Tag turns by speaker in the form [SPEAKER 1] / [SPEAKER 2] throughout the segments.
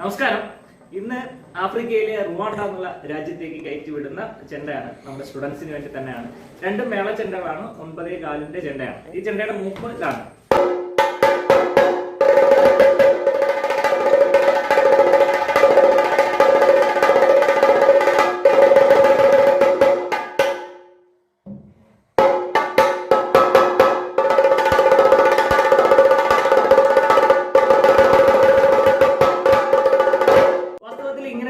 [SPEAKER 1] നമസ്കാരം. ഇന്ന് ആഫ്രിക്കയിലെ റുവാണ്ട എന്നുള്ള രാജ്യത്തേക്ക് കയറ്റിവിടുന്ന ചെണ്ടയാണ്. നമ്മുടെ സ്റ്റുഡൻസിന് വേണ്ടി തന്നെയാണ്. രണ്ടും മേള ചെണ്ടകളാണ്. 9 കാലിന്റെ ചെണ്ടയാണ്. ഈ ചെണ്ടയുടെ മൂപ്പ് ഇതാണ്.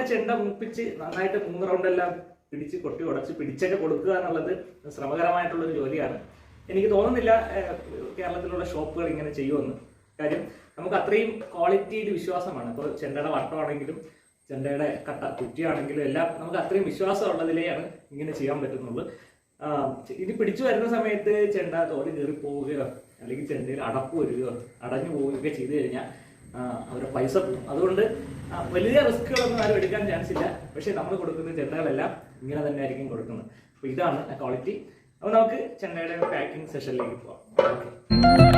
[SPEAKER 1] ചെണ്ട മൂപ്പിച്ച് നന്നായിട്ട് 3 റൗണ്ടെല്ലാം പിടിച്ച് കൊട്ടി ഉടച്ച് പിടിച്ചൊക്കെ കൊടുക്കുക എന്നുള്ളത് ശ്രമകരമായിട്ടുള്ളൊരു ജോലിയാണ്. എനിക്ക് തോന്നുന്നില്ല കേരളത്തിലുള്ള ഷോപ്പുകൾ ഇങ്ങനെ ചെയ്യുമെന്ന്. കാര്യം നമുക്ക് അത്രയും ക്വാളിറ്റിയിൽ വിശ്വാസമാണ്. ഇപ്പോൾ ചെണ്ടയുടെ വട്ടമാണെങ്കിലും ചെണ്ടയുടെ കട്ട കുറ്റിയാണെങ്കിലും എല്ലാം നമുക്ക് അത്രയും വിശ്വാസം ഉള്ളതിലെയാണ് ഇങ്ങനെ ചെയ്യാൻ പറ്റുന്നുള്ളൂ. ഇനി പിടിച്ചു വരുന്ന സമയത്ത് ചെണ്ട തോല് കയറി പോവുകയോ അല്ലെങ്കിൽ ചെണ്ടയിൽ അടപ്പ് വരികയോ അടഞ്ഞു പോവുകയൊക്കെ ചെയ്തു കഴിഞ്ഞാൽ അവരുടെ പൈസ പോകും. അതുകൊണ്ട് വലിയ റിസ്കുകളൊന്നും ആരും എടുക്കാൻ ചാൻസ് ഇല്ല. പക്ഷെ നമ്മൾ കൊടുക്കുന്ന ചെണ്ടകളെല്ലാം ഇങ്ങനെ തന്നെ ആയിരിക്കും കൊടുക്കുന്നത്. അപ്പോൾ ഇതാണ് ക്വാളിറ്റി. അപ്പോൾ നമുക്ക് ചെണ്ടയുടെ പാക്കിംഗ് സെഷനിലേക്ക് പോവാം. ഓക്കെ.